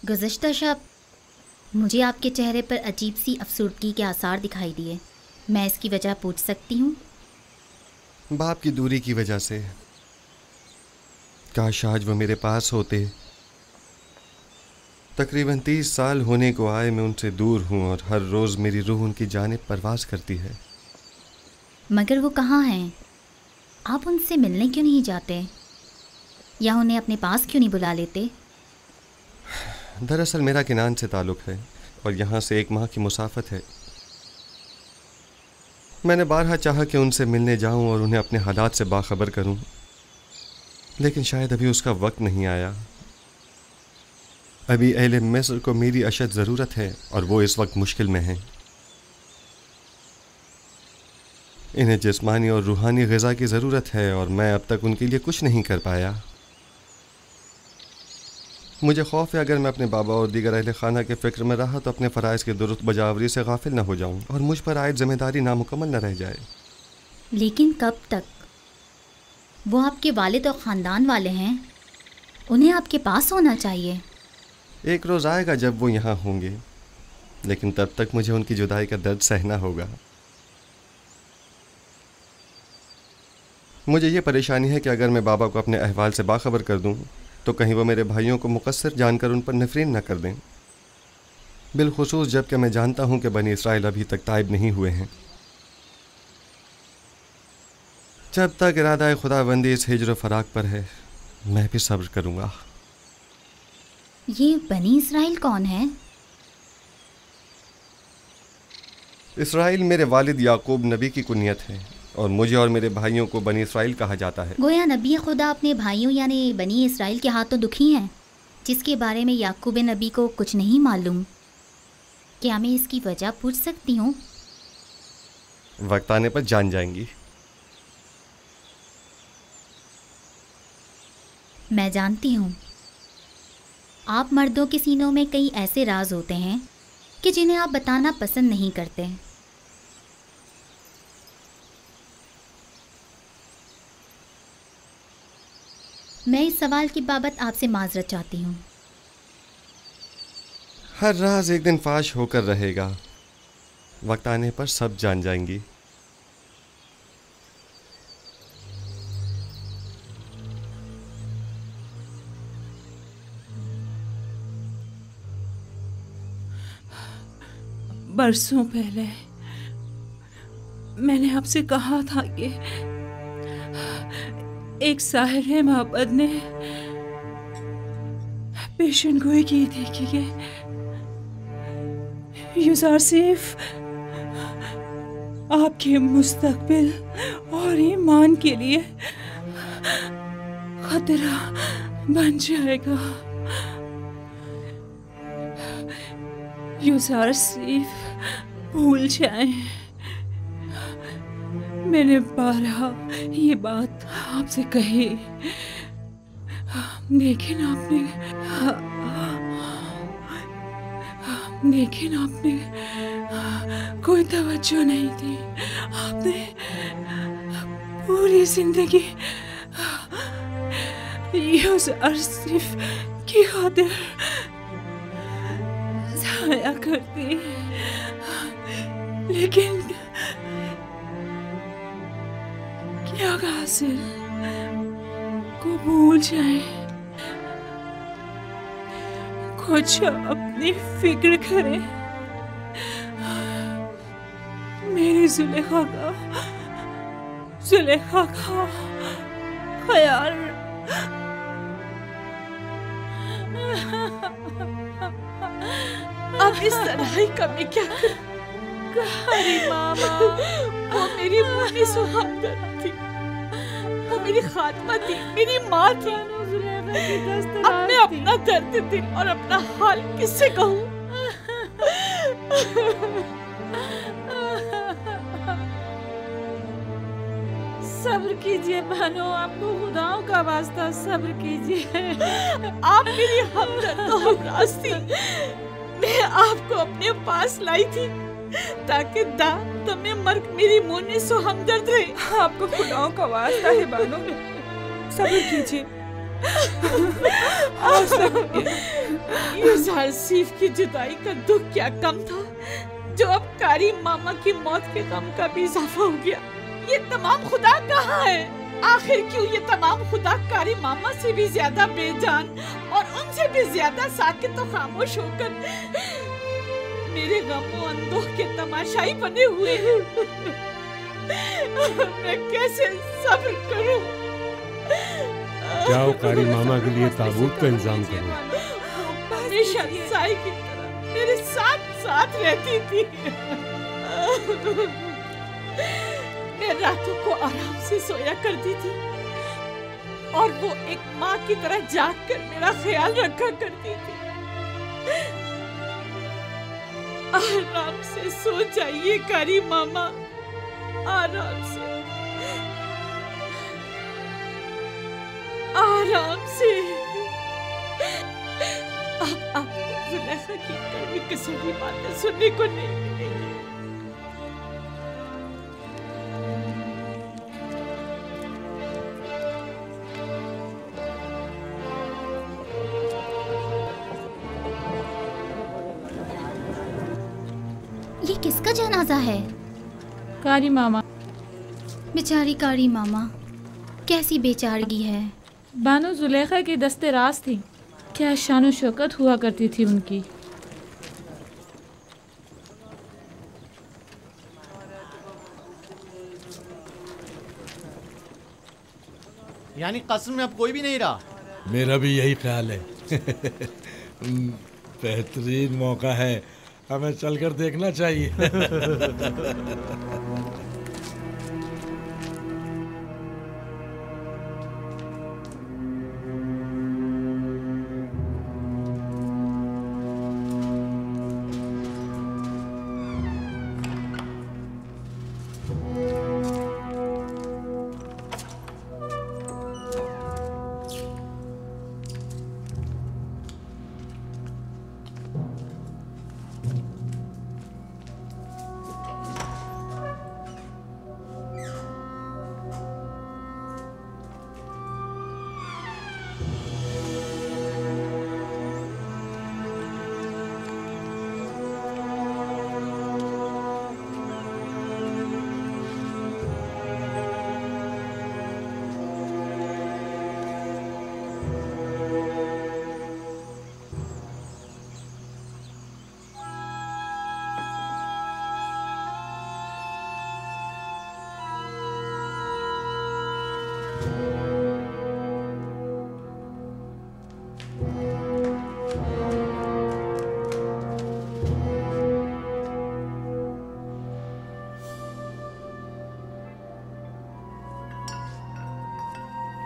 गुज़िश्ता शब मुझे आपके चेहरे पर अजीब सी अफसुर्दगी के आसार दिखाई दिए। मैं इसकी वजह पूछ सकती हूँ? बाप की दूरी की वजह से। काश आज वो मेरे पास होते। तकरीबन 30 साल होने को आए मैं उनसे दूर हूँ और हर रोज़ मेरी रूह उनकी जानिब परवास करती है। मगर वो कहाँ हैं? आप उनसे मिलने क्यों नहीं जाते या उन्हें अपने पास क्यों नहीं बुला लेते? दरअसल मेरा किनान से ताल्लुक़ है और यहाँ से 1 माह की मुसाफत है। मैंने बारहा चाहा कि उनसे मिलने जाऊं और उन्हें अपने हालात से बाखबर करूं, लेकिन शायद अभी उसका वक्त नहीं आया। अभी अहले मिस्र को मेरी अशद ज़रूरत है और वो इस वक्त मुश्किल में हैं। इन्हें जिस्मानी और रूहानी ग़िज़ा की ज़रूरत है और मैं अब तक उनके लिए कुछ नहीं कर पाया। मुझे खौफ है अगर मैं अपने बाबा और दीगर अहले खाना के फ़िक्र में रहा तो अपने फ़राइज़ की दुरुस्त बजावरी से गाफिल न हो जाऊं और मुझ पर आयद ज़िम्मेदारी नामुकम्मल न रह जाए। लेकिन कब तक? वो आपके वालिद और ख़ानदान वाले हैं, उन्हें आपके पास होना चाहिए। एक रोज़ आएगा जब वो यहाँ होंगे, लेकिन तब तक मुझे उनकी जुदाई का दर्द सहना होगा। मुझे ये परेशानी है कि अगर मैं बाबा को अपने अहवाल से बाखबर कर दूं तो कहीं वो मेरे भाइयों को मुकस्सर जानकर उन पर नफरीन न कर दें, बिलखुसूस जबकि मैं जानता हूं कि बनी इसराइल अभी तक ताइब नहीं हुए हैं। जब तक इरादा खुदाबंदी इस हिज्र फराक पर है मैं भी सब्र करूंगा। ये बनी इसराइल कौन है? इसराइल मेरे वालिद याकूब नबी की कुनियत है और मुझे और मेरे भाइयों को बनी इसराइल कहा जाता है। गोया नबी खुदा अपने भाइयों यानी बनी इसराइल के हाथों दुखी हैं, जिसके बारे में याकूब नबी को कुछ नहीं मालूम। क्या मैं इसकी वजह पूछ सकती हूँ? वक्त आने पर जान जाएंगी। मैं जानती हूँ आप मर्दों के सीनों में कई ऐसे राज होते हैं कि जिन्हें आप बताना पसंद नहीं करते। मैं इस सवाल की बाबत आपसे माजरत चाहती हूँ। हर राज एक दिन फाश होकर रहेगा, वक्त आने पर सब जान जाएंगी। बरसों पहले मैंने आपसे कहा था कि एक साहिर मोहब्बत ने पेशन गोई की थी कि यूसुफ आपके मुस्तकबिल और ईमान के लिए खतरा बन जाएगा। यूसुफ भूल जाएं। मैंने बारहा ये बात आपसे कही, लेकिन आपने कोई तवज्जो नहीं दी। आपने पूरी जिंदगी यूसुफ की खातिर जाया कर दी, लेकिन क्या हासिल को भूल जाए। कुछ अपनी फिक्र करें। मेरी जुलेखा का ख्याल। अब इस तरह का मैं क्या करूं? मामा, वो मेरी मुन्नी सुहागन थी, वो मेरी खात्मा थी, मेरी माँ थी। अब मैं अपना दर्द दिल और अपना हाल किससे कहूँ? सब्र कीजिए बहनों, आपको खुदाओं का वास्ता सब्र कीजिए। आप मेरी हमदर्द और हमराज थी। मैं आपको अपने पास लाई थी ताकि तुम्हें मर्ग मेरी मुन्नी सो हमदर्द रहे। आपको खुदाओं का वास्ता है बहनों, सब्र कीजिए। ये जारसीफ की जुदाई का दुख क्या कम था जो अब कारी मामा की मौत के गम का भी इजाफा हो गया। ये तमाम खुदा कहाँ है? आखिर क्यों ये तमाम खुदा कारी मामा से भी ज्यादा बेजान और उनसे भी ज्यादा साकित तो खामोश होकर मेरे गमों अंदोह के तमाशाई बने हुए हैं। मैं कैसे सब्र करूं? जाओ कारी मामा के लिए ताबूत का इंतजाम करो। हमेशा साई की तरह मेरे साथ साथ रहती थी। मैं रातों को आराम से सोया करती थी और वो एक माँ की तरह जाग कर मेरा ख्याल रखा करती थी। आराम से सो जाइए कारी मामा, आराम से, आराम से। अब आपको जुलेखा की कड़वी कसौटी बातें सुनने को नहीं मिलेगी। ये किसका जनाजा है? कारी मामा। बेचारी कारी मामा, कैसी बेचारगी है। बानो जुलेखा की दस्ते राज थी, क्या शान शौकत हुआ करती थी उनकी। यानी कस्म में अब कोई भी नहीं रहा। मेरा भी यही ख्याल है। बेहतरीन मौका है, हमें चलकर देखना चाहिए।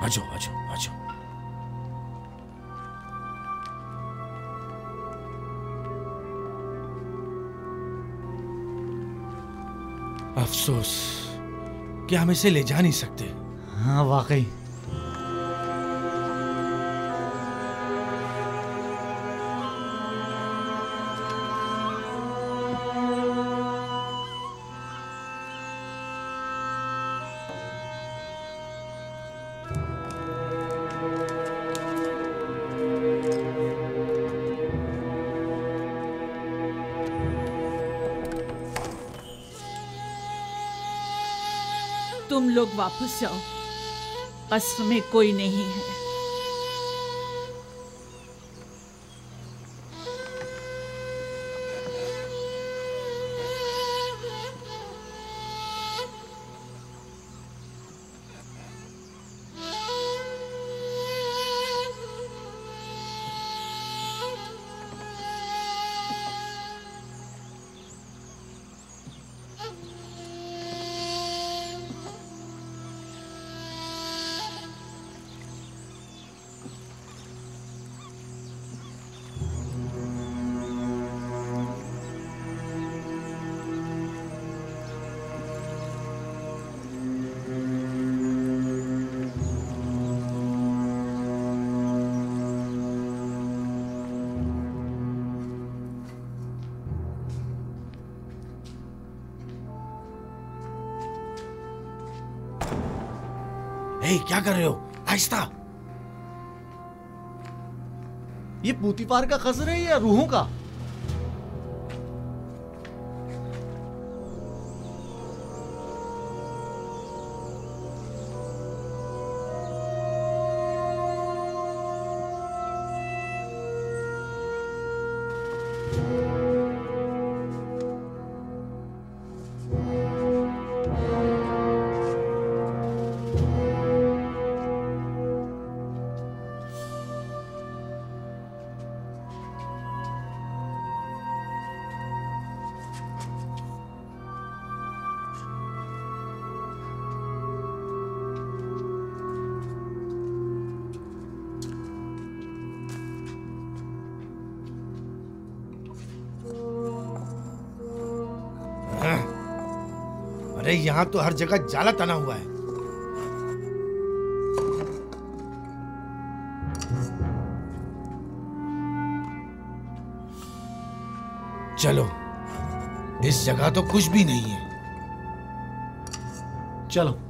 आजो आजो आजो। अफसोस कि हम इसे ले जा नहीं सकते। हाँ वाकई। तुम लोग वापस जाओ, कस्र में कोई नहीं है। ए, क्या कर रहे हो? आहिस्ता। ये पूतीपार का कसर है या रूहों का? अरे यहाँ तो हर जगह जाला तना हुआ है। चलो, इस जगह तो कुछ भी नहीं है। चलो।